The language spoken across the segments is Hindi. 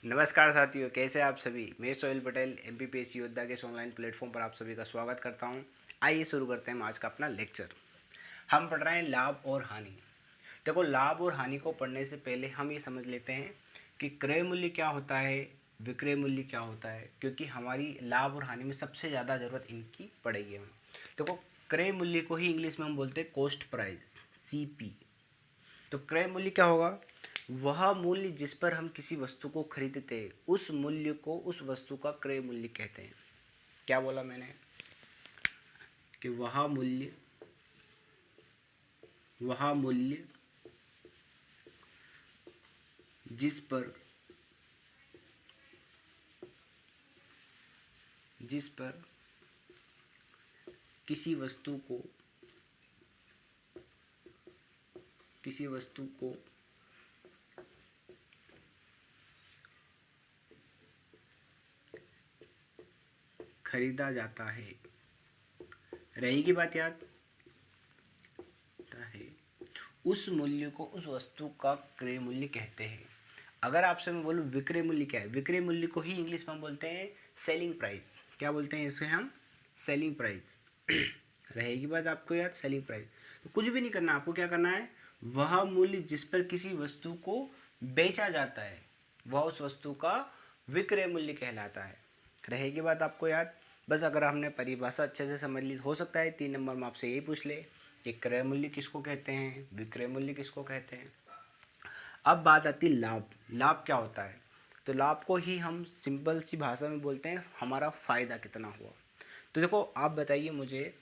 नमस्कार साथियों, कैसे आप सभी। मैं सोहेल पटेल एमपीपीएससी योद्धा के इस ऑनलाइन प्लेटफॉर्म पर आप सभी का स्वागत करता हूं। आइए शुरू करते हैं आज का अपना लेक्चर। हम पढ़ रहे हैं लाभ और हानि। देखो, लाभ और हानि को पढ़ने से पहले हम ये समझ लेते हैं कि क्रय मूल्य क्या होता है, विक्रय मूल्य क्या होता है, क्योंकि हमारी लाभ और हानि में सबसे ज़्यादा ज़रूरत इनकी पड़ेगी हमें। देखो, क्रय मूल्य को ही इंग्लिश में हम बोलते हैं कॉस्ट प्राइस, CP। तो क्रय मूल्य क्या होगा? वह मूल्य जिस पर हम किसी वस्तु को खरीदते हैं, उस मूल्य को उस वस्तु का क्रय मूल्य कहते हैं। क्या बोला मैंने? कि वह मूल्य जिस पर किसी वस्तु को खरीदा जाता है। रहेगी बात याद? है उस मूल्य को उस वस्तु का क्रय मूल्य कहते हैं। अगर आपसे मैं बोलूँ विक्रय मूल्य क्या है, विक्रय मूल्य को ही इंग्लिश में हम बोलते हैं सेलिंग प्राइस। क्या बोलते हैं इसे हम? Selling price. रहेगी बात आपको याद? Selling price. तो कुछ भी नहीं करना, आपको क्या करना है? वह मूल्य जिस पर किसी वस्तु को बेचा जाता है, वह उस वस्तु का विक्रय मूल्य कहलाता है। रहेगी बात आपको याद? बस अगर हमने परिभाषा अच्छे से समझ ली, हो सकता है 3 नंबर में आपसे यही पूछ ले कि क्रय मूल्य किसको कहते हैं, विक्रय मूल्य किसको कहते हैं। अब बात आती है लाभ। लाभ क्या होता है? तो लाभ को ही हम सिंपल सी भाषा में बोलते हैं हमारा फ़ायदा कितना हुआ। तो देखो, आप बताइए मुझे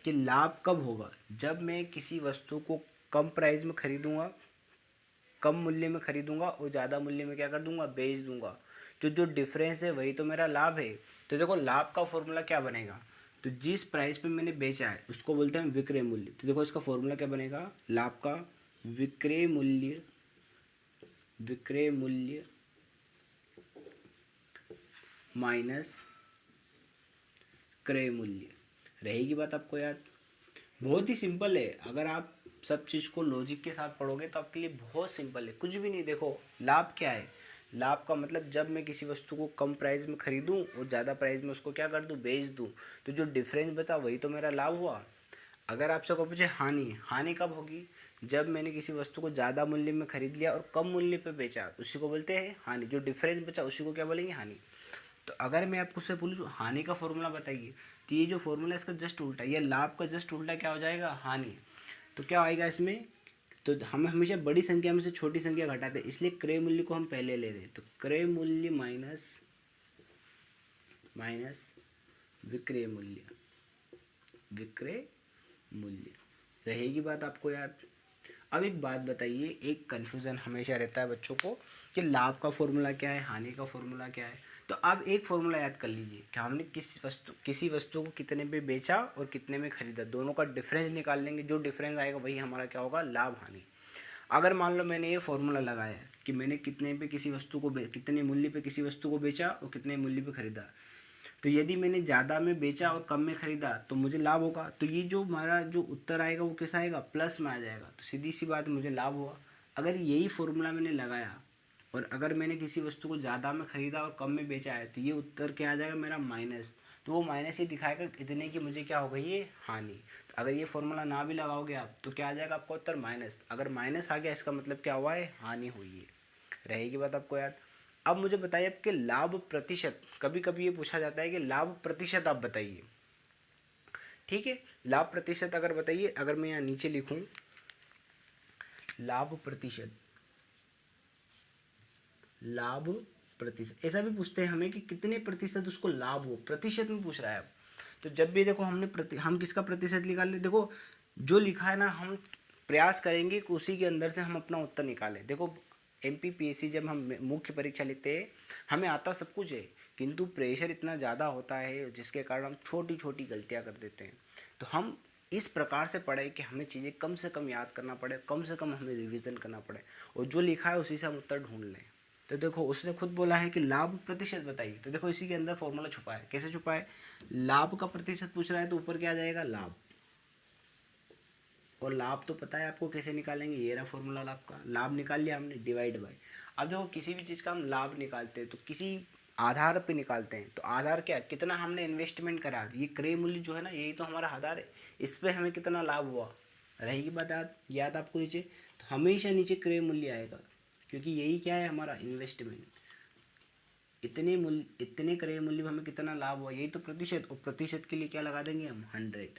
कि लाभ कब होगा? जब मैं किसी वस्तु को कम प्राइस में खरीदूंगा, कम मूल्य में खरीदूंगा और ज़्यादा मूल्य में क्या कर दूंगा? बेच दूंगा। जो डिफरेंस है वही तो मेरा लाभ है। तो देखो, लाभ का फॉर्मूला क्या बनेगा? तो जिस प्राइस पे मैंने बेचा है उसको बोलते हैं विक्रय मूल्य। तो देखो, इसका फॉर्मूला क्या बनेगा? लाभ का विक्रय मूल्य माइनस क्रय मूल्य। रहेगी बात आपको याद? बहुत ही सिंपल है। अगर आप सब चीज़ को लॉजिक के साथ पढ़ोगे तो आपके लिए बहुत सिंपल है, कुछ भी नहीं। देखो, लाभ क्या है? लाभ का मतलब जब मैं किसी वस्तु को कम प्राइस में खरीदूं और ज़्यादा प्राइस में उसको क्या कर दूं? बेच दूं। तो जो डिफरेंस बता वही तो मेरा लाभ हुआ। अगर आपसे को पूछे हानि, हानि कब होगी? जब मैंने किसी वस्तु को ज़्यादा मूल्य में खरीद लिया और कम मूल्य पे बेचा, उसी को बोलते हैं हानि। जो डिफरेंस बचा उसी को क्या बोलेंगे? हानि। तो अगर मैं आपको उससे बोलूँ हानि का फॉर्मूला बताइए, तो ये जो फॉर्मूला इसका जस्ट उल्टा, ये लाभ का जस्ट उल्टा क्या हो जाएगा? हानि। तो क्या आएगा इसमें? तो हम हमेशा बड़ी संख्या में से छोटी संख्या घटाते हैं, इसलिए क्रय मूल्य को हम पहले ले रहे हैं। तो क्रय मूल्य माइनस विक्रय मूल्य। रहेगी बात आपको याद? अब एक बात बताइए, एक कन्फ्यूज़न हमेशा रहता है बच्चों को कि लाभ का फॉर्मूला क्या है, हानि का फॉर्मूला क्या है। तो अब एक फॉर्मूला याद कर लीजिए कि हमने किसी वस्तु को कितने पे बेचा और कितने में खरीदा, दोनों का डिफरेंस निकाल लेंगे। जो डिफरेंस आएगा वही हमारा क्या होगा? लाभ हानि। अगर मान लो मैंने ये फॉर्मूला लगाया कि मैंने कितने मूल्य पे किसी वस्तु को बेचा और कितने मूल्य पे खरीदा, तो यदि मैंने ज़्यादा में बेचा और कम में खरीदा तो मुझे लाभ होगा। तो ये जो हमारा जो उत्तर आएगा वो कैसा आएगा? प्लस में आ जाएगा। तो सीधी सी बात, मुझे लाभ हुआ। अगर यही फॉर्मूला मैंने लगाया और अगर मैंने किसी वस्तु को ज़्यादा में खरीदा और कम में बेचा है, तो ये उत्तर क्या आ जाएगा मेरा? माइनस। तो वो माइनस ही दिखाएगा इतने की मुझे क्या होगा? ये हानि। तो अगर ये फॉर्मूला ना भी लगाओगे आप तो क्या आ जाएगा आपका उत्तर? माइनस। अगर माइनस आ गया इसका मतलब क्या हुआ है? हानि हुई है। रहेगी बात आपको याद? अब मुझे बताइए आपके लाभ प्रतिशत, कभी कभी ये पूछा जाता है कि लाभ प्रतिशत आप बताइए। ठीक है, लाभ प्रतिशत अगर बताइए, अगर मैं यहाँ नीचे लिखूं लाभ प्रतिशत, ऐसा भी पूछते हैं हमें कि कितने प्रतिशत उसको लाभ हो, प्रतिशत में पूछ रहा है। तो जब भी देखो हम किसका प्रतिशत निकाल ले, देखो जो लिखा है ना, हम प्रयास करेंगे कि उसी के अंदर से हम अपना उत्तर निकालें। देखो, MPPSC जब हम मुख्य परीक्षा लेते हैं, हमें आता सब कुछ है, किंतु प्रेशर इतना ज़्यादा होता है जिसके कारण हम छोटी छोटी गलतियाँ कर देते हैं। तो हम इस प्रकार से पढ़े कि हमें चीज़ें कम से कम याद करना पड़े, कम से कम हमें रिवीजन करना पड़े, और जो लिखा है उसी से हम उत्तर ढूंढ लें। तो देखो, उसने खुद बोला है कि लाभ प्रतिशत बताइए, तो देखो इसी के अंदर फॉर्मूला छुपा है। कैसे छुपा है? लाभ का प्रतिशत पूछ रहा है तो ऊपर क्या आ जाएगा? लाभ। और लाभ तो पता है आपको कैसे निकालेंगे, ये रहा फॉर्मूला लाभ का। लाभ निकाल लिया हमने, डिवाइड बाय। अब देखो किसी भी चीज़ का हम लाभ निकालते हैं तो किसी आधार पे निकालते हैं, तो आधार क्या, कितना हमने इन्वेस्टमेंट करा, ये क्रय मूल्य जो है ना यही तो हमारा आधार है, इस पे हमें कितना लाभ हुआ, रहेगी बात याद आपको नीचे, तो हमेशा नीचे क्रय मूल्य आएगा, क्योंकि यही क्या है हमारा इन्वेस्टमेंट, इतने क्रय मूल्य में हमें कितना लाभ हुआ, यही तो प्रतिशत, और प्रतिशत के लिए क्या लगा देंगे हम 100।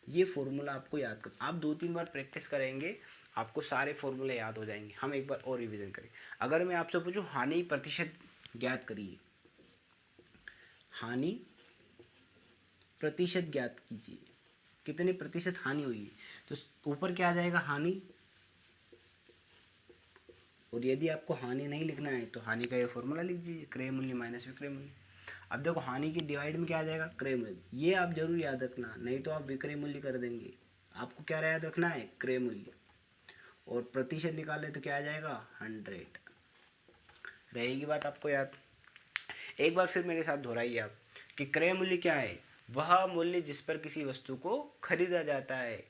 ये फॉर्मूला आपको याद कर, आप 2-3 बार प्रैक्टिस करेंगे आपको सारे फॉर्मूले याद हो जाएंगे। हम एक बार और रिवीजन करें। अगर मैं आपसे पूछूं हानि प्रतिशत ज्ञात करिए, हानि प्रतिशत ज्ञात कीजिए, कितने प्रतिशत हानि हुई है, तो ऊपर क्या आ जाएगा हानि, और यदि आपको हानि नहीं लिखना है तो हानि का ये फॉर्मूला लिख दीजिए, क्रय मूल्य माइनस विक्रय मूल्य। अब देखो हानि की डिवाइड में क्या आ जाएगा, क्रय मूल्य, ये आप जरूर याद रखना, नहीं तो आप विक्रय मूल्य कर देंगे। आपको क्या याद रखना है, क्रय मूल्य, और प्रतिशत निकाले तो क्या आ जाएगा 100। रहेगी बात आपको याद। एक बार फिर मेरे साथ दोहराइए आप कि क्रय मूल्य क्या है, वह मूल्य जिस पर किसी वस्तु को खरीदा जाता है,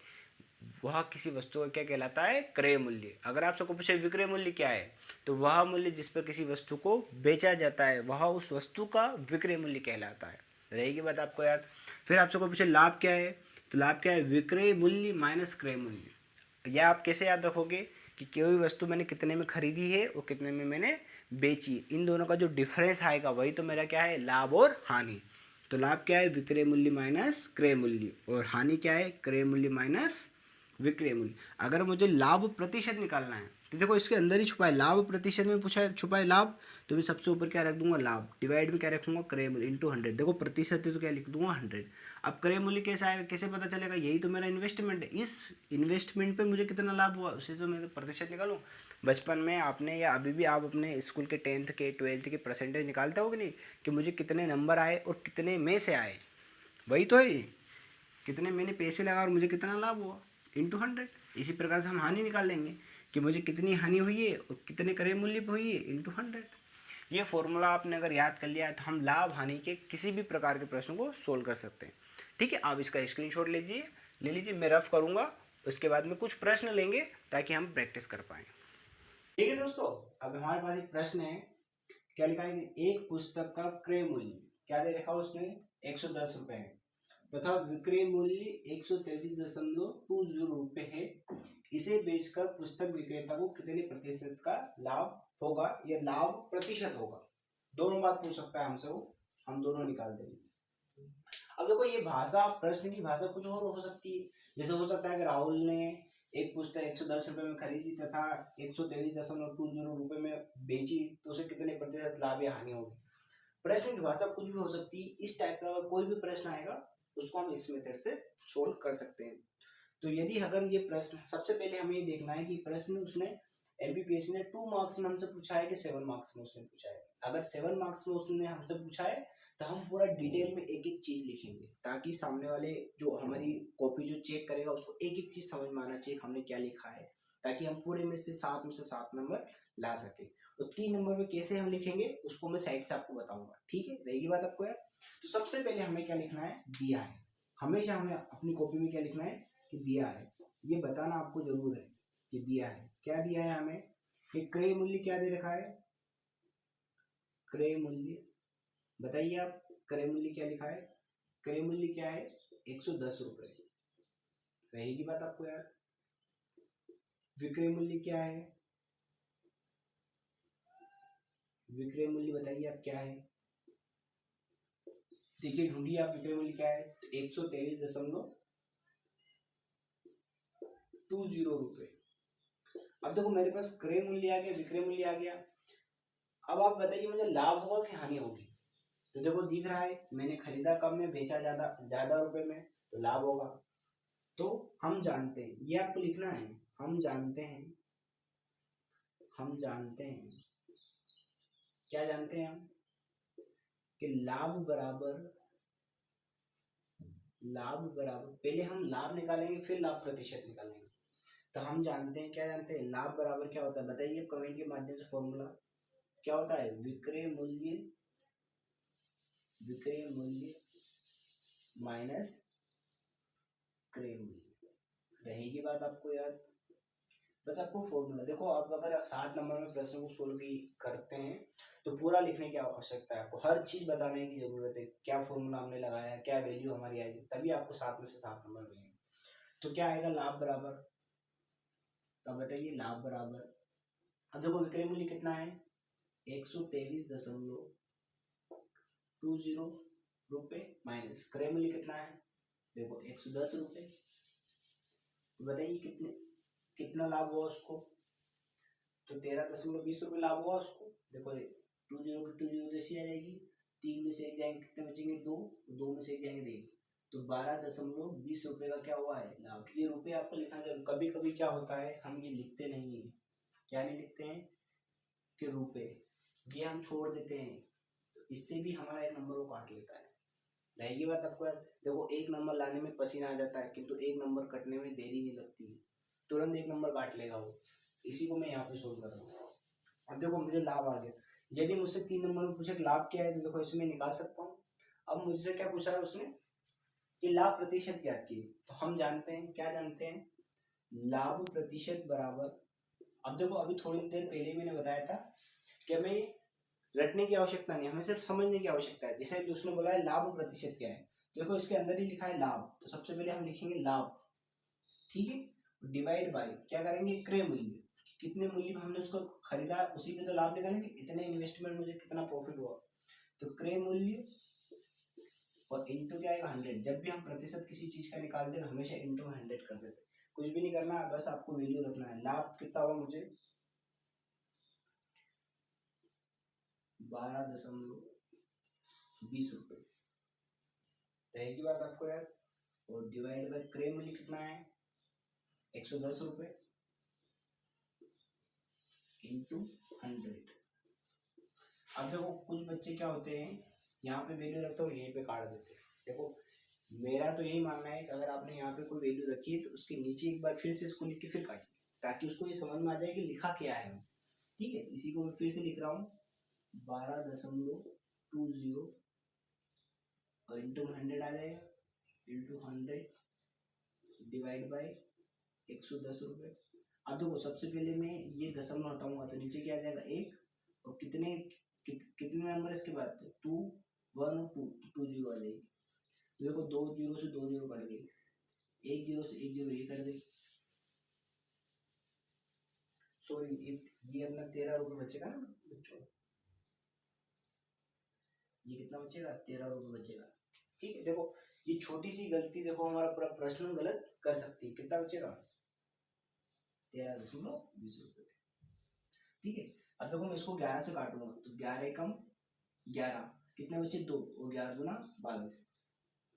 वह किसी वस्तु का क्या कहलाता है, क्रय मूल्य। अगर आपसे को पूछे विक्रय मूल्य क्या है, तो वह मूल्य जिस पर किसी वस्तु को बेचा जाता है वह उस वस्तु का विक्रय मूल्य कहलाता है। रहेगी बात आपको याद। फिर आपसे को पूछे लाभ क्या है, तो लाभ क्या है, विक्रय मूल्य माइनस क्रय मूल्य। यह आप कैसे याद रखोगे कि कोई वस्तु मैंने कितने में खरीदी है और कितने में मैंने बेची, इन दोनों का जो डिफरेंस आएगा वही तो मेरा क्या है, लाभ और हानि। तो लाभ क्या है, विक्रय मूल्य माइनस क्रय मूल्य, और हानि क्या है, क्रय मूल्य माइनस विक्रय मूल्य। अगर मुझे लाभ प्रतिशत निकालना है तो देखो इसके अंदर ही छुपा है, लाभ प्रतिशत में पूछा है, छुपा है लाभ, तो मैं सबसे ऊपर क्या रख दूंगा, लाभ, डिवाइड में क्या रखूंगा, क्रय मूल्य इंटू 100। देखो प्रतिशत है तो क्या लिख दूंगा 100। अब क्रय मूल्य कैसे आएगा, कैसे पता चलेगा, यही तो मेरा इन्वेस्टमेंट है, इस इन्वेस्टमेंट पे मुझे कितना लाभ हुआ उसे तो मैं प्रतिशत निकालूँ। बचपन में आपने या अभी भी आप अपने स्कूल के 10th के 12th के परसेंटेज निकालते हो कि नहीं, कि मुझे कितने नंबर आए और कितने में से आए, वही तो है, कितने मैंने पैसे लगा और मुझे कितना लाभ हुआ इंटू 100। इसी प्रकार से हम हानि निकाल लेंगे कि मुझे कितनी हानि हुई है और कितने क्रय मूल्य पर हुई है इंटू 100। ये फॉर्मूला आपने अगर याद कर लिया है तो हम लाभ हानि के किसी भी प्रकार के प्रश्न को सोल्व कर सकते हैं। ठीक है, आप इसका स्क्रीनशॉट ले लीजिए, मैं रफ करूँगा, उसके बाद में कुछ प्रश्न लेंगे ताकि हम प्रैक्टिस कर पाएँ। ठीक है दोस्तों, अब हमारे पास एक प्रश्न है, क्या लिखा है, एक पुस्तक का क्रय मूल्य क्या दे रखा है उसने, 110 रुपये है, तथा विक्रय मूल्य 123.20 रुपये है, इसे बेचकर पुस्तक विक्रेता को कितने प्रतिशत का लाभ होगा, यह लाभ प्रतिशत होगा। दोनों बात पूछ सकता है हमसे वो, हम दोनों निकाल देंगे। अब देखो ये भाषा, प्रश्न की भाषा कुछ और हो सकती है, जैसे हो सकता है कि राहुल ने एक पुस्तक 110 रुपये में खरीदी तथा 123.20 रुपये में बेची, तो उसे कितने प्रतिशत लाभ या हानि होगी। प्रश्न की भाषा कुछ भी हो सकती है, इस टाइप का कोई भी प्रश्न आएगा उसको हम इस मेथड से सोल्व कर सकते हैं। तो यदि अगर ये प्रश्न, सबसे पहले हमें ये देखना है कि प्रश्न उसने एमपीपीएससी ने 2 मार्क्स में हमसे पूछा है कि 7 मार्क्स में उसने पूछा है। अगर 7 मार्क्स में उसने हमसे पूछा है तो हम पूरा डिटेल में एक एक चीज लिखेंगे, ताकि सामने वाले जो हमारी कॉपी जो चेक करेगा उसको एक एक चीज समझ में आना चाहिए हमने क्या लिखा है, ताकि हम पूरे में से 7 नंबर ला सके। तो 3 नंबर में कैसे हम लिखेंगे उसको मैं साइड से आपको बताऊंगा। ठीक है, रहेगी बात आपको यार। तो सबसे पहले हमें क्या लिखना है, दिया है। हमेशा हमें अपनी कॉपी में क्या लिखना है कि दिया है, ये बताना आपको जरूर है कि दिया है। क्या दिया है हमें, कि क्रय मूल्य क्या दे रखा है, क्रय मूल्य, बताइए आप, क्रय मूल्य क्या लिखा है, क्रय मूल्य क्या है 110 रुपये। रहेगी बात आपको यार। विक्रय मूल्य क्या है, विक्रय मूल्य बताइए आप क्या है, देखिए ढूंढिए आप विक्रय मूल्य क्या है, तो 123.20 रुपये। अब देखो मेरे पास क्रय मूल्य आ गया, विक्रय मूल्य आ गया। अब आप बताइए मुझे लाभ होगा कि हानि होगी। तो देखो दिख रहा है मैंने खरीदा कम में, बेचा ज्यादा ज्यादा रुपए में, तो लाभ होगा। तो हम जानते हैं, ये आपको लिखना है, हम जानते हैं, हम जानते हैं, क्या जानते हैं हम, कि लाभ बराबर, लाभ बराबर, पहले हम लाभ निकालेंगे फिर लाभ प्रतिशत निकालेंगे। तो हम जानते हैं, क्या जानते हैं, लाभ बराबर क्या होता है, बताइए कमेंट के माध्यम से फॉर्मूला क्या होता है, विक्रय मूल्य, विक्रय मूल्य माइनस क्रय मूल्य। रहेगी बात आपको याद। बस आपको फॉर्मूला देखो, आप अगर 7 नंबर में प्रश्न को सोल्व करते हैं तो पूरा लिखने की आवश्यकता है, आपको हर चीज बताने की जरूरत है, क्या फॉर्मूला हमने लगाया, क्या वैल्यू हमारी आएगी, तभी आपको 7 में से 7 नंबर मिलेंगे। तो क्या आएगा, लाभ बराबर, तो बताइए लाभ बराबर, अब देखो विक्रय मूल्य कितना है, 123.20 रुपये माइनस क्रय मूल्य कितना है, देखो 110 रुपये। तो बताइए कितना लाभ हुआ उसको, तो 13.20 रुपये लाभ हुआ उसको। देखो 20 की 20 जैसी आ जाएगी, 3 में से 1 जाएंगे, कितने बचेंगे 2, 2 में से 1 जाएंगे 1, तो 12.20 रुपये का क्या हुआ है लाभ। ये रुपये आपको लिखना जरूर, कभी कभी क्या होता है हम ये लिखते नहीं है, क्या नहीं लिखते हैं कि रुपये, ये हम छोड़ देते हैं, तो इससे भी हमारा एक नंबर को काट लेता है। रहेगी बात आपको याद, देखो एक नंबर लाने में पसीना आ जाता है, किंतु एक नंबर कटने में देरी नहीं लगती है, तुरंत एक नंबर काट लेगा वो। इसी को मैं यहाँ पे सोल्व कर रहा हूँ। अब देखो मुझे लाभ आ गया, यदि मुझसे 3 नंबर में पूछे लाभ क्या है, तो देखो इसमें निकाल सकता हूँ। अब मुझसे क्या पूछा है उसने कि लाभ प्रतिशत ज्ञात कीजिए, तो हम जानते हैं, क्या जानते हैं, लाभ प्रतिशत बराबर, अब देखो अभी थोड़ी देर पहले मैंने बताया था कि हमें रटने की आवश्यकता नहीं, हमें सिर्फ समझने की आवश्यकता है। जैसे उसने बोला है लाभ प्रतिशत क्या है, तो देखो इसके अंदर ही लिखा है लाभ, तो सबसे पहले हम लिखेंगे लाभ, ठीक है, डिवाइड बाय क्या करेंगे, क्रय मूल्य, कितने मूल्य में हमने उसको खरीदा उसी पे तो लाभ निकालेंगे, इतने इन्वेस्टमेंट मुझे कितना प्रॉफिट हुआ, तो क्रय मूल्य और इंटू क्या आएगा 100। जब भी हम प्रतिशत किसी चीज का निकालते हैं हमेशा इंटू 100 कर देते, कुछ भी नहीं करना है, बस आपको वैल्यू रखना है। लाभ कितना हुआ मुझे 12.20 रुपये, रहेगी बात आपको यार, और डिवाइड बाय क्रय मूल्य कितना है 110 रुपये इंटू 100। अब देखो कुछ बच्चे क्या होते हैं, यहाँ पे वैल्यू रखते हो यहीं पे काट देते हैं। देखो मेरा तो यही मानना है कि अगर आपने यहाँ पे कोई वैल्यू रखी है तो उसके नीचे एक बार फिर से इसको लिख के फिर काटिए, ताकि उसको ये समझ में आ जाए कि लिखा क्या है। ठीक है, इसी को मैं फिर से लिख रहा हूँ 12.20 और इंटू 100 आ जाएगा, इंटू 100 डिवाइड बाई 110 रुपये। अब देखो सबसे पहले मैं ये दशमलव हटाऊंगा तो नीचे क्या आ जाएगा 1, और कितने नंबर इसके बाद 2 1 और 2 2 जीरो आ जाएगी। देखो 2 जीरो से 2 जीरो कट गई, 1 जीरो से 1 जीरो ये कट गई, सॉरी ये अपना 13 रुपये बचेगा ना बच्चों, ये कितना बचेगा 13 रुपये बचेगा। ठीक है, देखो ये छोटी सी गलती देखो हमारा पूरा प्रश्न गलत कर सकती है। कितना बचेगा 13.20 रुपये। ठीक है, अब देखो मैं इसको 11 से काटूंगा तो 11 कम 11, कितने बचे 2, और 11 गुना 22,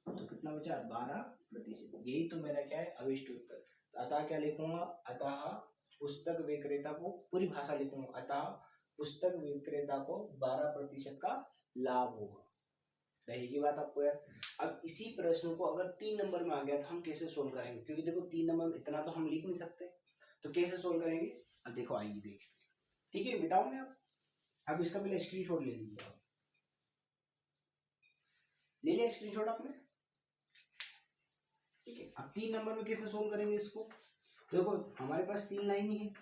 तो कितना बचा 12%। यही तो मेरा क्या है अभिष्ट उत्तर। अतः क्या लिखूंगा, अतः पुस्तक विक्रेता को, पूरी भाषा लिखूंगा, अतः पुस्तक विक्रेता को 12% का लाभ होगा। रहेगी बात आपको यार। अब इसी प्रश्न को अगर 3 नंबर में आ गया तो हम कैसे सोल्व करेंगे, क्योंकि देखो 3 नंबर में इतना तो हम लिख नहीं सकते, तो कैसे सोल्व करेंगे। अब देखो आइए देखते हैं। ठीक है मिटाओ मैं अब इसका पहले स्क्रीनशॉट ले लीजिए, आप ले लिया स्क्रीनशॉट आपने। ठीक है, अब 3 नंबर में कैसे सोल्व करेंगे इसको, देखो हमारे पास 3 लाइन ही है,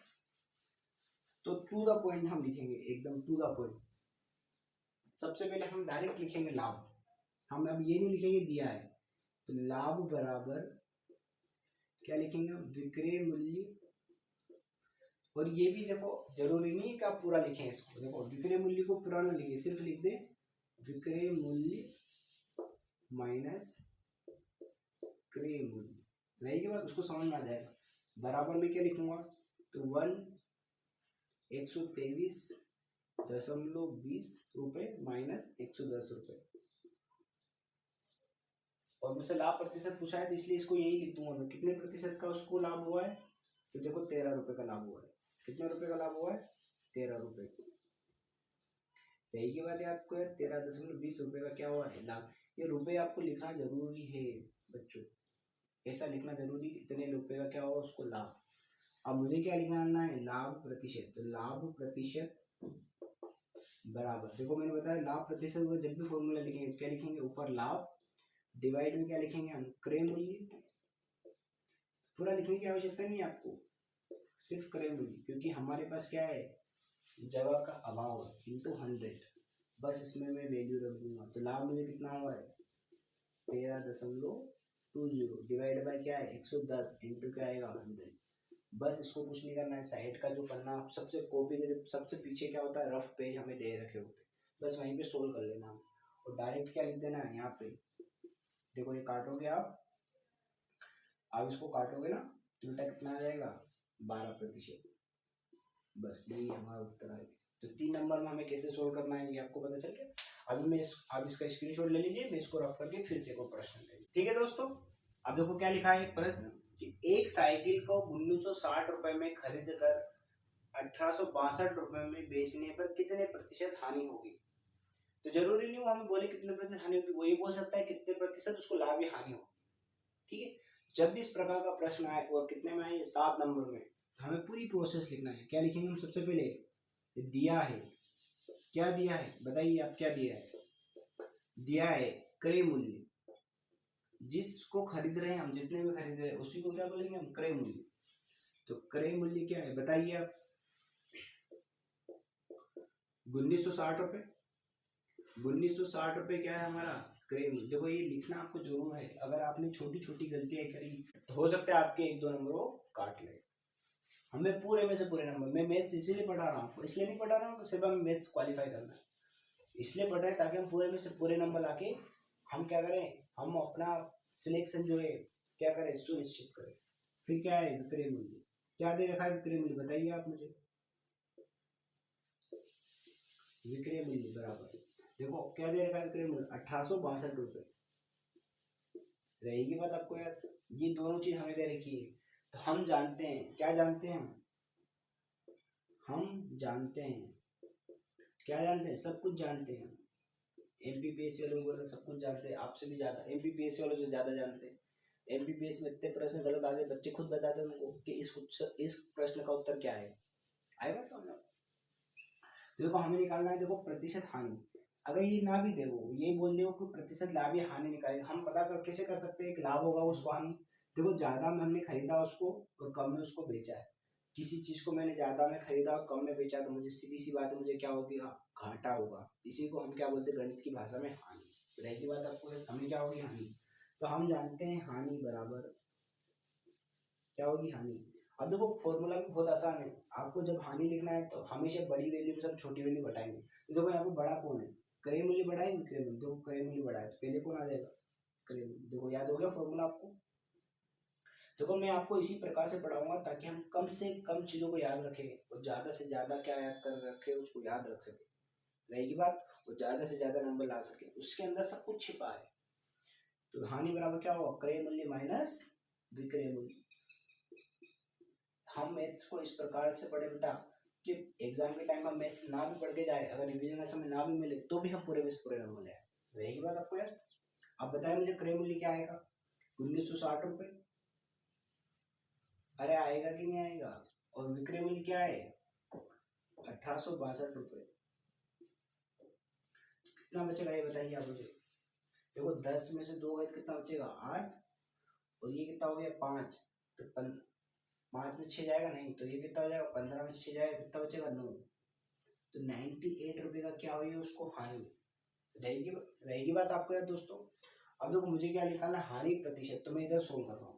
तो टू द पॉइंट हम लिखेंगे, एकदम टू द पॉइंट। सबसे पहले हम डायरेक्ट लिखेंगे लाभ, हम अब ये नहीं लिखेंगे दिया है, तो लाभ बराबर क्या लिखेंगे विक्रय मूल्य, और ये भी देखो जरूरी नहीं है कि आप पूरा लिखें इसको, देखो विक्रय मूल्य को पूरा ना लिखे, सिर्फ लिख दे विक्रय मूल्य माइनस क्रय मूल्य, रहेगी बात, उसको समझ में आ जाएगा। बराबर में क्या लिखूंगा, तो 123.20 रुपये माइनस 110 रुपये, और मुझसे लाभ प्रतिशत पूछा है तो इसलिए इसको यही लिख दूंगा मैं, कितने प्रतिशत का उसको लाभ हुआ है, तो देखो 13 रुपये का लाभ हुआ है। कितने रुपए का लाभ हुआ है 13 रुपये। रहेगी बात है आपको 13.20 रुपये का क्या हुआ है लाभ। ये रुपये आपको लिखना जरूरी है बच्चों, ऐसा लिखना जरूरी, इतने रुपये का क्या हुआ उसको लाभ। अब मुझे क्या लिखना है लाभ प्रतिशत, तो लाभ प्रतिशत बराबर, देखो मैंने बताया लाभ प्रतिशत को जब भी फॉर्मूला लिखेंगे क्या लिखेंगे ऊपर लाभ, डिवाइड में क्या लिखेंगे हम क्रय मूल्य। पूरा लिखने की आवश्यकता नहीं है आपको, सिर्फ क्रय मूल्य, क्योंकि हमारे पास क्या है, जगह का अभाव है, इंटू 100, बस इसमें मैं वैल्यू रख दूंगा। तो लाभ मूल्य कितना हुआ है, 13.20 डिवाइड बाय क्या है 110 इंटू क्या आएगा 100। बस इसको कुछ नहीं करना है, साइड का जो पन्ना सबसे कॉपी के सबसे पीछे क्या होता है, रफ पेज हमें दे रखे होते हैं, बस वहीं पे सोल्व कर लेना और डायरेक्ट क्या लिख देना है यहाँ पे। देखो ये काटोगे आप इसको काटोगे ना तो उल्टा कितना आ जाएगा 12%। बस यही हमारा उत्तर आएगा। तो 3 नंबर में हमें कैसे सोल्व करना है ये आपको पता चल गया। अभी मैं आप इसका स्क्रीनशॉट ले लीजिए, मैं इसको रफ करके फिर से एक प्रश्न ले, ठीक है दोस्तों। अब देखो क्या लिखा है एक प्रश्न कि एक साइकिल को 1960 रुपए में खरीद कर 1862 रुपए में बेचने पर कितने प्रतिशत हानि होगी। तो जरूरी नहीं वो हमें बोले कितने प्रतिशत हानि होगी, वो ये बोल सकता है कितने प्रतिशत उसको लाभ या हानि होगी, ठीक है। जब भी इस प्रकार का प्रश्न आए और कितने में आए 7 नंबर में, हमें पूरी प्रोसेस लिखना है। क्या लिखेंगे हम सबसे पहले, दिया है, क्या दिया है बताइए आप, क्या दिया है, दिया है क्रय मूल्य, जिसको खरीद रहे हैं हम, जितने में खरीद रहे हैं उसी को क्या बोलेंगे हम, क्रय मूल्य। तो क्रय मूल्य क्या है बताइए आप, 1960 रुपए, 1960 रुपए क्या है हमारा क्रय मूल्य। देखो ये लिखना आपको जरूर है, अगर आपने छोटी छोटी गलतियां करी तो हो सकता है आपके 1-2 नंबर वो काट ले। हमें पूरे में से पूरे नंबर, मैं मैथ्स इसीलिए पढ़ा रहा हूँ, इसलिए नहीं पढ़ा रहा हूँ कि सिर्फ हमें मैथ्स क्वालिफाई करना है, इसलिए पढ़ रहे हैं ताकि हम पूरे में से पूरे नंबर लाके हम क्या करें, हम अपना सिलेक्शन जो है क्या करें, सुनिश्चित करें। फिर क्या है विक्रय मूल्य, क्या दे रखा है विक्रय मूल्य बताइए आप मुझे। विक्रय मूल्य बराबर, देखो क्या दे रखा है विक्रय मूल्य 1862 रुपए, रहेगी बात आपको यार, ये दोनों चीज हमें दे रखी है। तो हम जानते हैं, क्या जानते हैं हम जानते हैं, क्या जानते हैं, सब कुछ जानते हैं। एमपीपीएससी वाले वगैरह सब कुछ जानते हैं, आपसे भी ज्यादा एमपीपीएससी वालों से ज्यादा जानते हैं। एमपीपीएससी में इतने प्रश्न गलत आ गए, बच्चे खुद बताते हैं उनको कि इस प्रश्न का उत्तर क्या है, आएगा समझ। देखो हमें निकालना है, देखो प्रतिशत हानि, अगर ये ना भी दे, वो ये बोल दे कि प्रतिशत लाभ या हानि निकाले, हम पता कर कैसे कर सकते हैं, एक लाभ होगा उसको हानि। देखो ज्यादा में हमने खरीदा उसको और कम में उसको बेचा है, किसी चीज को मैंने ज्यादा में खरीदा और कम में बेचा तो मुझे सीधी सी बात है, मुझे क्या होगी, घाटा होगा। इसी को हम क्या बोलते हैं गणित की भाषा में हानि। रहती बात आपको, हमें क्या होगी हानि। तो हम जानते हैं हानि बराबर क्या होगी, हानि। अब देखो फॉर्मूला भी बहुत आसान है, आपको जब हानि लिखना है तो हमेशा बड़ी वैल्यू के साथ छोटी वैल्यू घटाएंगे। तो देखो यहाँ पे बड़ा कौन है, क्रय मूल्य बड़ा है विक्रय मूल्य, देखो क्रय मूल्य बड़ा है तो पहले कौन आ जाएगा, क्रय मूल्य। देखो याद हो गया फॉर्मूला आपको। देखो मैं आपको इसी प्रकार से पढ़ाऊंगा ताकि हम कम से कम चीजों को याद रखें और ज्यादा से ज्यादा क्या याद कर रखे उसको याद रख सके, रहेगी बात, और ज्यादा से ज्यादा नंबर ला सके, उसके अंदर सब कुछ छिपा है। तो हानि बराबर क्या होगा, क्रय मूल्य माइनस विक्रय मूल्य। हम मैथ्स को इस प्रकार से पढ़े बेटा कि एग्जाम के टाइम हम मैथ्स ना भी पढ़ के जाए, अगर रिवीजन का समय ना भी मिले तो भी हम पूरे में से पूरे नंबर ले आए, रहेगी बात आपको यार। अब बताए मुझे क्रय मूल्य क्या आएगा, 1960 रुपए, अरे आएगा कि नहीं आएगा, और विक्रय मूल्य क्या है 1862 रुपए, कितना बचेगा ये बताइए आप मुझे। देखो 10 में से 2 गए तो कितना बचेगा 8, और ये कितना हो गया 5, तो 5 में 6 जाएगा नहीं, तो ये कितना हो जाएगा 15 में 6 जाएगा, कितना बचेगा 9। तो 98 रुपये का क्या हुई उसको हानि, रहेगी रहेगी बात आपको यार दोस्तों। अब देखो मुझे क्या निकालना है, हानि प्रतिशत, तो मैं इधर सोल्व कर रहा हूँ,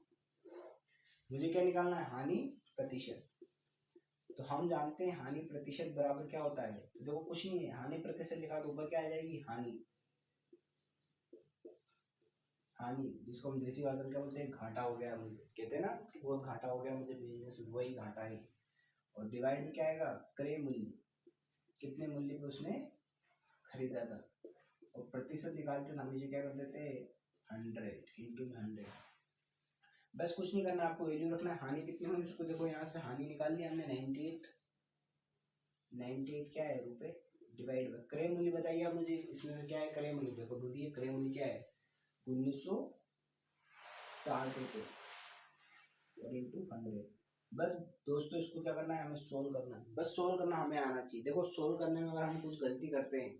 मुझे क्या निकालना है हानि प्रतिशत। तो हम जानते हैं हानि प्रतिशत बराबर क्या होता है, तो देखो कुछ नहीं है, हानि प्रतिशत लिखा तो ऊपर क्या आ जाएगी हानि, हानि जिसको हम देसी भाषा में क्या बोलते हैं घाटा हो गया मुझे, कहते हैं ना कि बहुत घाटा हो गया मुझे बिजनेस में, वही घाटा है। और डिवाइड में क्या आएगा क्रय मूल्य, कितने मूल्य पे उसने खरीदा था, और प्रतिशत निकालते ना हमेशा क्या कर देते हैं 100 इंटू 100। बस कुछ नहीं करना, आपको वैल्यू रखना है, हानि कितने हुई उसको देखो यहाँ से हानि निकाल लिया हमने 98 क्या है रुपए, डिवाइड बाय क्रय मूल्य बताइए आप मुझे, इसमें क्या है क्रय मूल्य, देखो ढूंढिए क्रय मूल्य क्या है 1960 रुपये और इंटू 100। बस दोस्तों इसको क्या करना है, हमें सोल्व करना है, बस सोल्व करना हमें आना चाहिए। देखो सोल्व करने में अगर हम कुछ गलती करते हैं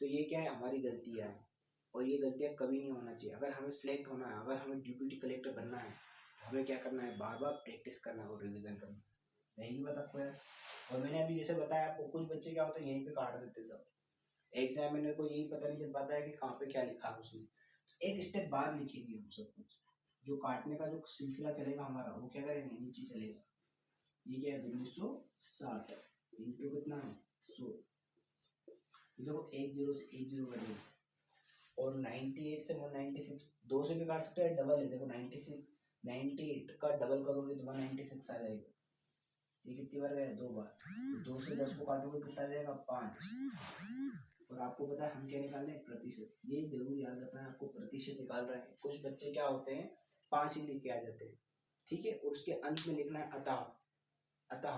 तो ये क्या है हमारी गलतियाँ है, और ये गलतियाँ कभी नहीं होना चाहिए। अगर हमें सिलेक्ट होना है, अगर हमें डिप्यूटी कलेक्टर बनना है तो हमें क्या करना है, बार बार प्रैक्टिस करना है और रिविजन करना है, रहेगी बात आपको यार। और मैंने अभी जैसे बताया आपको, कुछ बच्चे क्या होते हैं यहीं पे काट देते सब, एग्जामिनर को यही पता नहीं चल पाता है कि कहाँ पे क्या लिखा है उसने। एक स्टेप बाद लिखेंगे हम सब कुछ, जो काटने का जो सिलसिला चलेगा हमारा वो क्या करेंगे, नीचे चलेगा। ये क्या है, 1960 इंटू कितना है 100, देखो 10 से 10 करेंगे। और 98 से 196 दो से भी काट सकते हैं, डबल है देखो 96, 98 का डबल करोगे तो 196 आ जाएगा। ये कितनी बार गया, 2 बार। तो 2 से 10 को काटोगे कितना आ जाएगा, 5। और आपको पता है हम क्या निकाल रहे हैं, प्रतिशत। ये जरूर याद रखना है आपको, प्रतिशत निकाल रहे हैं। कुछ बच्चे क्या होते हैं 5 ही लिख के आ जाते हैं, ठीक है। उसके अंत में लिखना है अतः। अतः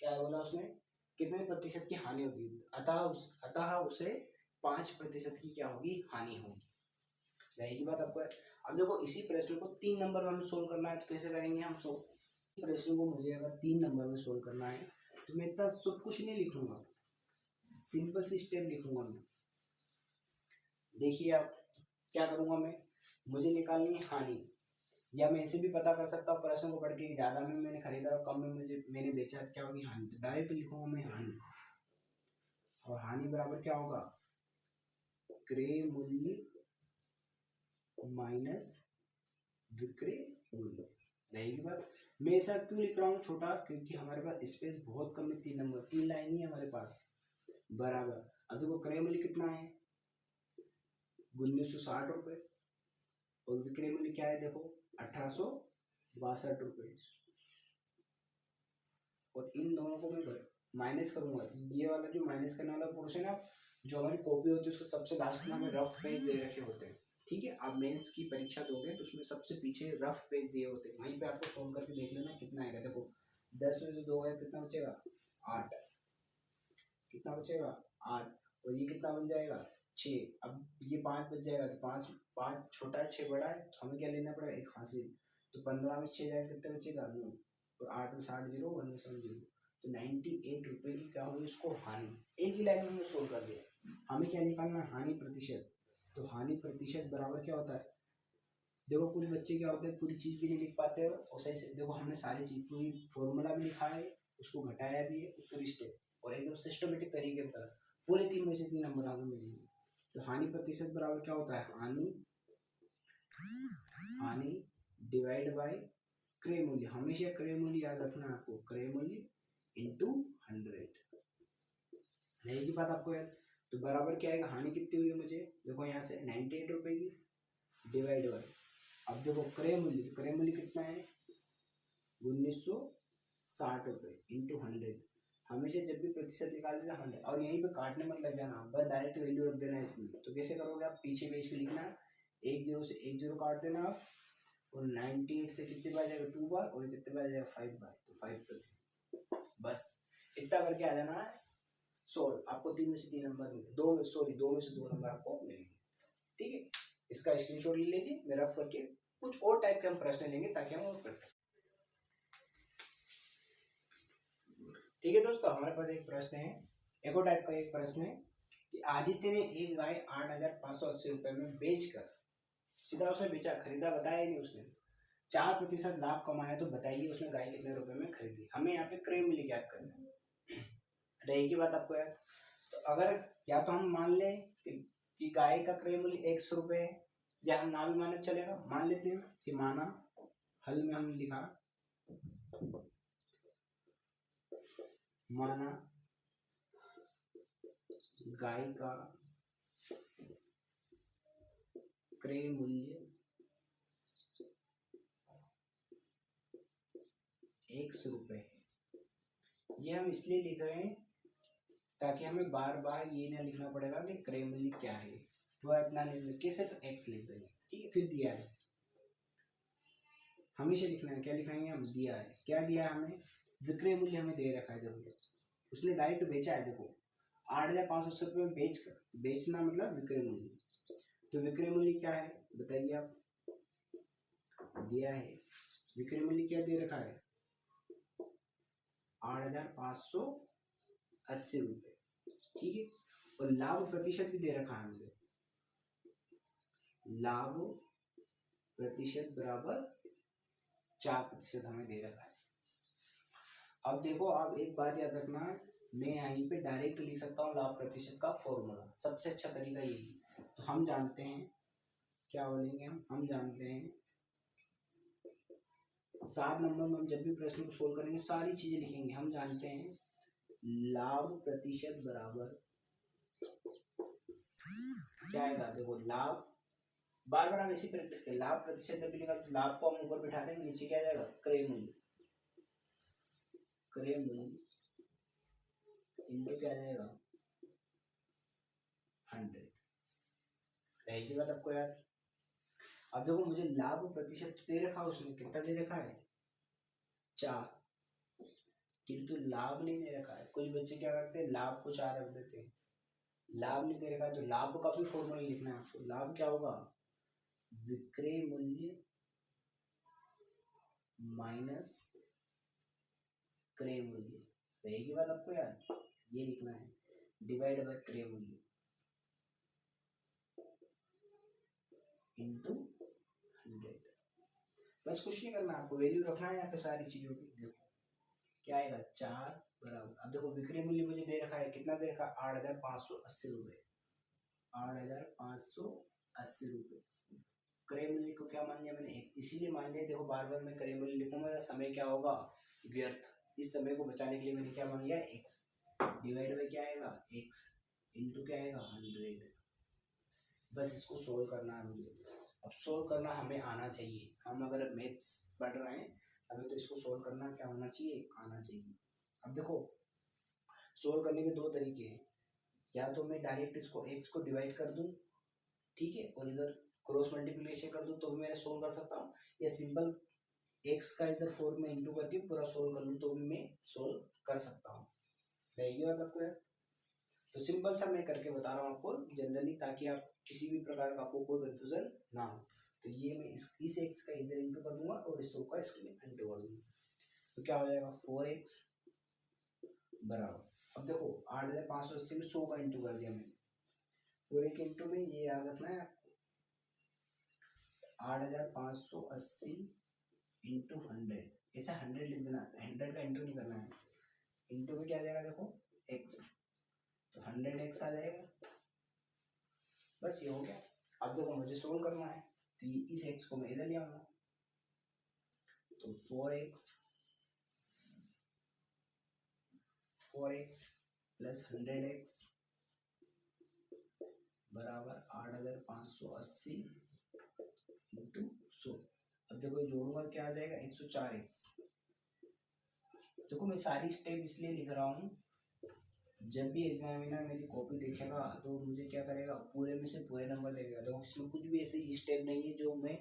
क्या बोला उसने, कितने प्रतिशत की हानि होगी, अतः उसे 5% की क्या होगी, हानि होगी। रहेगी बात आपको। अब देखो इसी प्रश्न को 3 नंबर में हमें सोल्व करना है, तो कैसे करेंगे हम सोल्व। प्रश्न को मुझे अगर 3 नंबर में सोल्व करना है तो मैं इतना सब कुछ नहीं लिखूंगा, सिंपल सी स्टेप लिखूंगा मैं। देखिए आप क्या करूंगा मैं, मुझे निकालनी है हानि, या मैं ऐसे भी पता कर सकता हूँ प्रश्न को पढ़ के, ज़्यादा में मैंने खरीदा और कम में मैंने बेचा, तो क्या होगी, हानि। तो डायरेक्ट लिखूंगा मैं हानि, और हानि बराबर क्या होगा, क्रय मूल्य माइनस विक्रय मूल्य। रहेगी बात। मैं ऐसा क्यों लिख रहा हूँ छोटा, क्योंकि हमारे पास स्पेस बहुत कम है, 3 नंबर 3 लाइन ही है हमारे पास, बराबर। अब देखो क्रय मूल्य कितना है, 1960 रुपये, और विक्रय मूल्य क्या है देखो 1862 रुपये। और इन दोनों को मैं माइनस करूंगा, ये वाला जो माइनस करने वाला पोर्शन है, जो हमारी कॉपी होती है उसको सबसे लास्ट में हमें रफ पेज दे रखे होते हैं, ठीक है। आप मेंस की परीक्षा दोगे तो उसमें सबसे पीछे रफ पेज दिए होते हैं, वहीं पे आपको सोल्व करके देख लेना कितना आएगा। देखो 10 में जो 2 है कितना बचेगा, 8। कितना बचेगा, 8। और ये कितना बन जाएगा, 6। अब ये 5 बच जाएगा, तो 5 5 छोटा है 6 बड़ा है, तो हमें क्या लेना पड़ेगा, एक हासिल। तो 15 में 6 जाएगा, कितने बचेगा 9। और 8 में 60 जीरो, 1 में 7 जीरो, तो 98 रुपये की क्या हुई उसको हानि। एक ही लाइन में हमने सोल्व कर दिया। हमें क्या निकालना है, हानि प्रतिशत। तो हानि प्रतिशत बराबर क्या होता है, देखो कुछ बच्चे क्या होते हैं पूरी चीज़ भी नहीं लिख पाते हो, और सही से देखो हमने सारी चीज़ पूरी फॉर्मूला भी लिखा है, उसको घटाया भी है, पूरी स्टेप, और एकदम सिस्टमेटिक तरीके पर पूरे 3 में से 3 नंबर हमें मिलेंगे। तो हानि प्रतिशत बराबर क्या होता है, हानि डिवाइड बाय क्रय मूल्य। हमेशा क्रय मूल्य याद रखना है आपको, क्रय मूल्य इंटू 100। रहेगी बात आपको याद। तो बराबर क्या आएगा, हानि कितनी हुई है मुझे, देखो यहाँ से 98 रुपये की, डिवाइड बाय, अब देखो क्रय मूल्य, तो क्रय मूल्य कितना है 1960 रुपये इंटू 100। हमेशा जब भी प्रतिशत निकाल देना 100, और यहीं पे काटने मत लग जाना, बस डायरेक्ट वैल्यू रख देना इसमें। तो कैसे करोगे आप, पीछे पेज पे लिखना, 1 0 से 1 0 काट देना आप, और 98 से कितने बार जाएगा 2 बार, और कितने बार जाएगा 5 बार, तो 5%। बस इतना करके आ जाना है सोल्व। आपको 3 में से 3 नंबर मिले, 2 में से 2 नंबर आपको मिलेंगे, ठीक है। इसका स्क्रीनशॉट ले लीजिए, मेरा करके कुछ और टाइप के हम प्रश्न लेंगे ताकि हम और प्रैक्टिस। ठीक है दोस्तों, हमारे पास एक प्रश्न है, एक और टाइप का एक प्रश्न है कि आदित्य ने एक गाय 8,580 रुपये में बेचकर, सीधा उसने बेचा, खरीदा बताया ही नहीं उसने, 4% लाभ कमाया, तो बताइए उसने गाय कितने रुपए में खरीदी। हमें यहाँ पे क्रय मूल्य ज्ञात करना है, रहेगी बात आपको याद। तो अगर या तो हम मान लें कि गाय का क्रय मूल्य 100 रुपये है, या हम ना भी माने चलेगा, मान लेते हैं कि माना, हल में हमने लिखा माना गाय का क्रय मूल्य 100 रुपये है। ये हम इसलिए लिख रहे हैं ताकि हमें बार बार ये ना लिखना पड़ेगा कि क्रय मूल्य क्या है, तो इतना नहीं लिख के सिर्फ एक्स लिख देंगे, ठीक है। फिर दिया है, हमेशा लिखना है, क्या लिखाएंगे हम, दिया है। क्या दिया है हमें, विक्रय मूल्य हमें दे रखा है, देखो उसने डायरेक्ट बेचा है, देखो 8,580 रुपये में बेच कर, बेचना मतलब विक्रय मूल्य। तो विक्रय मूल्य क्या है बताइए आप, दिया है, विक्रय मूल्य क्या दे रखा है 8,580 रुपये, ठीक है। और लाभ प्रतिशत भी दे रखा है मुझे, लाभ प्रतिशत बराबर 4% हमें दे रखा है। अब देखो, आप एक बात याद रखना, मैं यहीं पे डायरेक्ट लिख सकता हूँ लाभ प्रतिशत का फॉर्मूला, सबसे अच्छा तरीका यही। तो हम जानते हैं, क्या बोलेंगे हम जानते हैं 7 नंबर में हम जब भी प्रश्न को सोल्व करेंगे सारी चीजें लिखेंगे। हम जानते हैं लाभ प्रतिशत बराबर क्या आएगा, देखो लाभ, बार बार हम इसी प्रैक्टिस करें, लाभ प्रतिशत जब भी निकाल तो लाभ को हम ऊपर बिठा देंगे, नीचे क्या आ जाएगा क्रय मूल्य, क्रय मूल्य इंटू क्या आ जाएगा 100। रहेगी बात आपको यार। अब देखो मुझे लाभ प्रतिशत दे रखा है, उसने कितना दे रखा है 4, किंतु लाभ नहीं दे रखा है। कुछ बच्चे क्या करते हैं लाभ को 4 रख देते हैं, लाभ नहीं दे रखा है तो लाभ का भी फॉर्मूला लिखना है आपको। लाभ क्या होगा, विक्रय मूल्य माइनस क्रय मूल्य। रहेगी बात आपको यार, ये लिखना है, डिवाइड बाय क्रय मूल्य इंटू 100। बस कुछ नहीं करना, आपको वैल्यू रखना है यहाँ पे सारी चीजों की। देखो क्या आएगा 4 बराबर, अब देखो विक्रय मूल्य मुझे दे रखा है, कितना दे रखा है 8,580 रुपये, 8,580 रुपये। क्रय मूल्य को क्या मान लिया मैंने 1, इसीलिए मान लिया। देखो बार बार मैं क्रय मूल्य लिखूंगा, समय क्या होगा व्यर्थ, इस समय को बचाने के लिए मैंने क्या मान लिया x, डिवाइड बाय क्या आएगा x इंटू क्या आएगा 100। बस इसको सोल्व करना है मुझे। अब सोल्व करना हमें आना चाहिए, हम अगर मैथ्स पढ़ रहे हैं हमें तो इसको सोल्व करना क्या होना चाहिए, आना चाहिए। अब देखो सोल्व करने के 2 तरीके हैं, या तो मैं डायरेक्ट इसको x को डिवाइड कर दूं, ठीक है, और इधर क्रॉस मल्टीप्लिकेशन कर दूं तो भी मैं सोल्व कर सकता हूँ, या सिंपल x का इधर 4 में इंटू करके पूरा सोल्व कर लूँ तो भी मैं सोल्व कर सकता हूँ। रहेगी बात आपको यार। तो सिंपल सा मैं करके बता रहा हूँ आपको जनरली, ताकि आप किसी भी प्रकार का आपको कोई कंफ्यूजन ना हो। तो ये मैं इस x का इधर इंटू कर दूंगा और इस 100 का इसमें इंटू कर दूंगा, तो क्या हो जाएगा 4x बराबर, अब देखो 8,580 में 100 का इंटू कर दिया मैंने, और एक इंटू में ये याद रखना है 8,580 इंटू 100, ऐसा 100 लिख देना, 100 का इंटू नहीं करना है। इंटू में क्या आ जाएगा देखो x, तो 100x आ जाएगा, बस ये हो गया। अब देखो मुझे सोल्व करना है, तो इस x को मैं इधर ले आऊंगा, तो 4x प्लस 100x बराबर 8,580 इंटू 100। अब देखो जोड़ूंगा क्या आ जाएगा 104x। देखो मैं सारी स्टेप इसलिए लिख रहा हूँ, जब भी एग्जामिनर मेरी कॉपी देखेगा तो मुझे क्या करेगा, पूरे में से पूरे नंबर देगा। देखो इसमें कुछ भी ऐसी स्टेप नहीं है जो मैं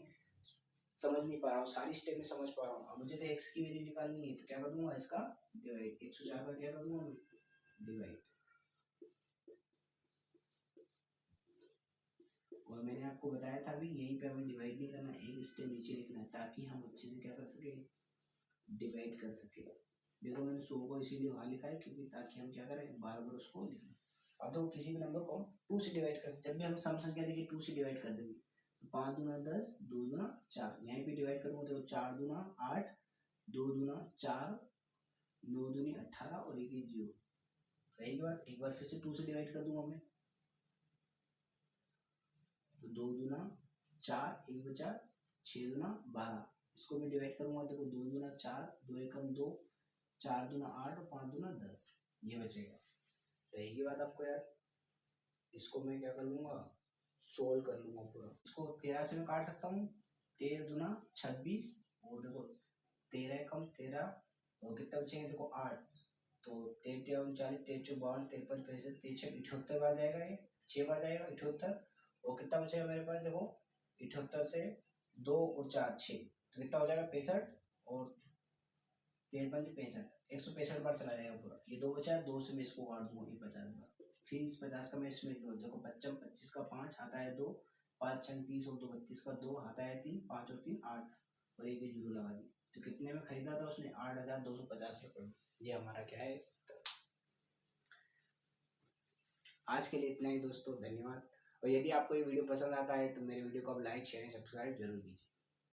समझ नहीं पा रहा हूँ, सारी स्टेप में समझ पा रहा हूँ। अब मुझे तो x की वैल्यू निकालनी है, तो क्या कर दूंगा इसका डिवाइड, 104 का क्या कर दूंगा डिवाइड। और मैंने आपको बताया था अभी, यहीं पे हमें डिवाइड नहीं करना, एक स्टेप नीचे लिखना है, ताकि हम अच्छे से क्या कर सके डिवाइड कर सके। देखो मैंने 100 को इसीलिए वहाँ लिखा है क्योंकि ताकि हम क्या करें बार बार उसको लिखें। अब तो किसी भी नंबर को 2 से डिवाइड कर सकते, जब भी हम सम संख्या देखिए 2 से डिवाइड कर देंगे, तो 5 दूना 10, 2 दूना 4, यहीं पे डिवाइड करूँगा तो 4 दूना 8, 2 दूना 4, 9 दूनी 18 और 1 0। रहेगी बात, एक बार फिर से 2 से डिवाइड कर दूंगा मैं, तो 2 दूना 4, 1 बचा 6 दूना 12, इसको मैं डिवाइड करूंगा, देखो 2 दूना 4, 2 एकम 2, 4 दूना 8 और 5 दूना 10, ये बचेगा। रहेगी बात आपको यार। इसको मैं क्या कर लूंगा सोल्व कर लूंगा पूरा, इसको 13 से मैं काट सकता हूँ, 13 दूना 26, और देखो 13 एकम 13, और कितना बचेंगे देखो 8, तो 33 39 43 52 53 65 63 78 बार जाएगा, ये 6 बार जाएगा 78, और कितना बचेगा मेरे पास देखो 78 से 2 और 4 6, तो कितना हो जाएगा 65, और 13 5 65, 165 बार चला जाएगा पूरा। ये 2 बचा, 2 से मैं इसको काट दूंगा, ये 50 बार, फिर इस 50 का मैं इसमें देखो 25 25 का 5 आता है 2, 5 6 30 और 2 32 का 2 आता है 3, 5 और 3 8, और एक जीरो लगा दी, तो कितने में खरीदा था उसने 8,250 रुपये। ये हमारा क्या है। आज के लिए इतना ही दोस्तों, धन्यवाद। और यदि आपको ये वीडियो पसंद आता है तो मेरे वीडियो को आप लाइक शेयर सब्सक्राइब जरूर कीजिए।